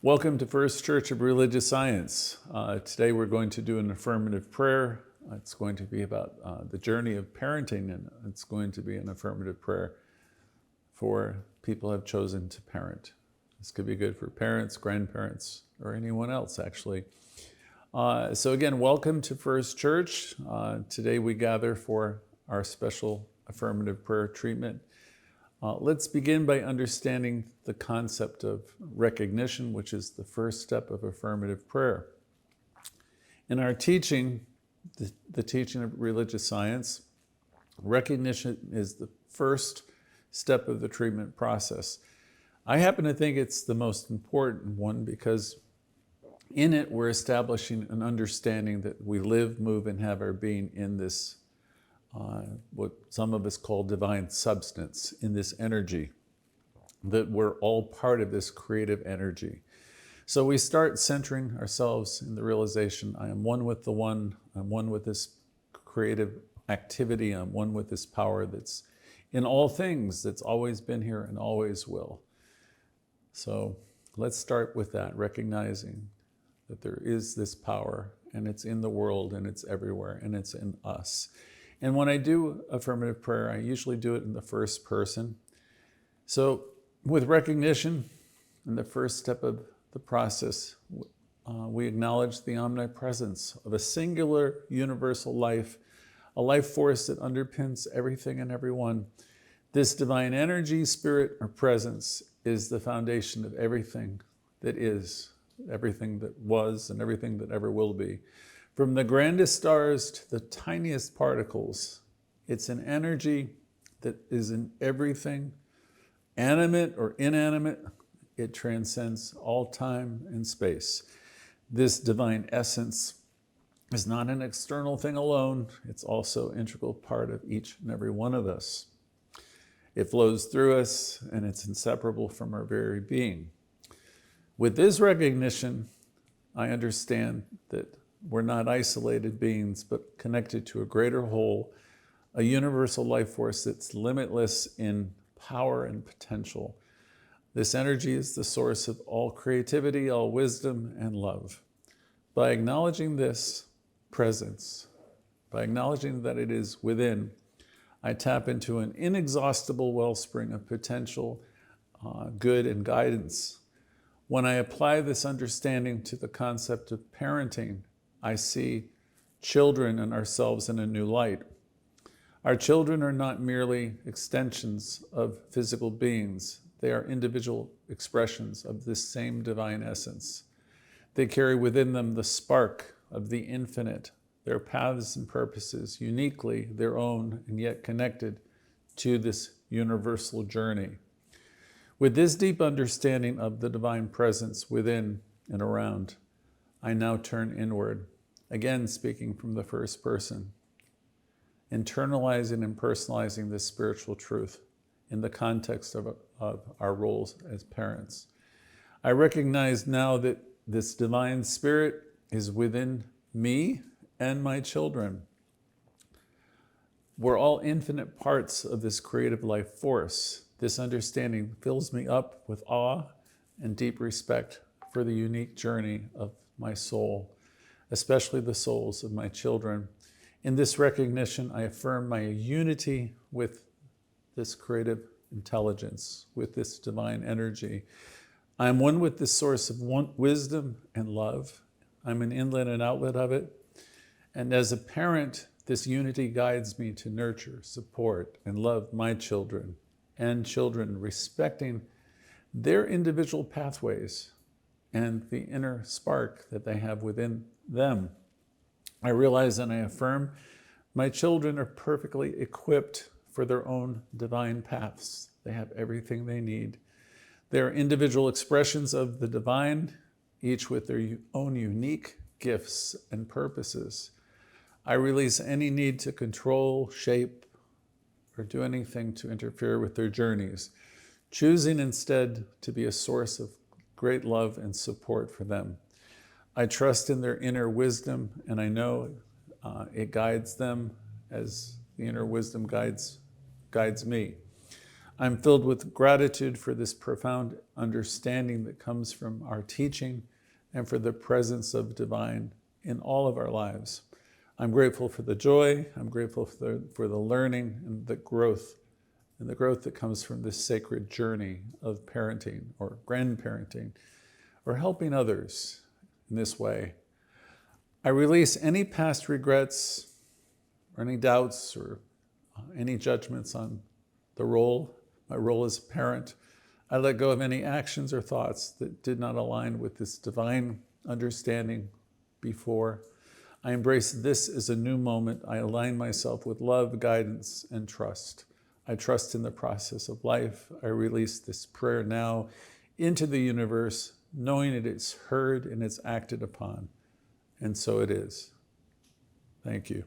Welcome to First Church of Religious Science. Today we're going to do an affirmative prayer. It's going to be about the journey of parenting, and it's going to be an affirmative prayer for people who have chosen to parent. This could be good for parents, grandparents, or anyone else actually. So again, welcome to First Church. Today we gather for our special affirmative prayer treatment. Let's begin by understanding the concept of recognition, which is the first step of affirmative prayer. In our teaching, the teaching of religious science, recognition is the first step of the treatment process. I happen to think it's the most important one because in it we're establishing an understanding that we live, move, and have our being in this what some of us call divine substance, in this energy, that we're all part of this creative energy. So we start centering ourselves in the realization, I am one with the one, I'm one with this creative activity, I'm one with this power that's in all things, that's always been here and always will. So let's start with that, recognizing that there is this power, and it's in the world, and it's everywhere, and it's in us. And when I do affirmative prayer, I usually do it in the first person. So with recognition, in the first step of the process, we acknowledge the omnipresence of a singular universal life, a life force that underpins everything and everyone. This divine energy, spirit, or presence is the foundation of everything that is, everything that was, and everything that ever will be. From the grandest stars to the tiniest particles, it's an energy that is in everything, animate or inanimate. It transcends all time and space. This divine essence is not an external thing alone. It's also an integral part of each and every one of us. It flows through us, and it's inseparable from our very being. With this recognition, I understand that we're not isolated beings, but connected to a greater whole, a universal life force that's limitless in power and potential. This energy is the source of all creativity, all wisdom, and love. By acknowledging this presence, by acknowledging that it is within, I tap into an inexhaustible wellspring of potential, good, and guidance. When I apply this understanding to the concept of parenting, I see children and ourselves in a new light. Our children are not merely extensions of physical beings. They are individual expressions of this same divine essence. They carry within them the spark of the infinite, their paths and purposes, uniquely their own and yet connected to this universal journey. With this deep understanding of the divine presence within and around, I now turn inward, again speaking from the first person, internalizing and personalizing this spiritual truth in the context of our roles as parents. I recognize now that this divine spirit is within me and my children. We're all infinite parts of this creative life force. This understanding fills me up with awe and deep respect for the unique journey of my soul, especially the souls of my children. In this recognition, I affirm my unity with this creative intelligence, with this divine energy. I am one with this source of wisdom and love. I'm an inlet and outlet of it. And as a parent, this unity guides me to nurture, support, and love my children and children, respecting their individual pathways and the inner spark that they have within them. I realize and I affirm my children are perfectly equipped for their own divine paths. They have everything they need. They are individual expressions of the divine, each with their own unique gifts and purposes. I release any need to control, shape, or do anything to interfere with their journeys, choosing instead to be a source of great love and support for them. I trust in their inner wisdom, and I know it guides them as the inner wisdom guides me. I'm filled with gratitude for this profound understanding that comes from our teaching and for the presence of divine in all of our lives. I'm grateful for the joy, I'm grateful for the learning and the growth that comes from this sacred journey of parenting or grandparenting or helping others in this way. I release any past regrets or any doubts or any judgments on my role as a parent. I let go of any actions or thoughts that did not align with this divine understanding before. I embrace this as a new moment. I align myself with love, guidance, and trust. I trust in the process of life. I release this prayer now into the universe, knowing it is heard and it's acted upon. And so it is. Thank you.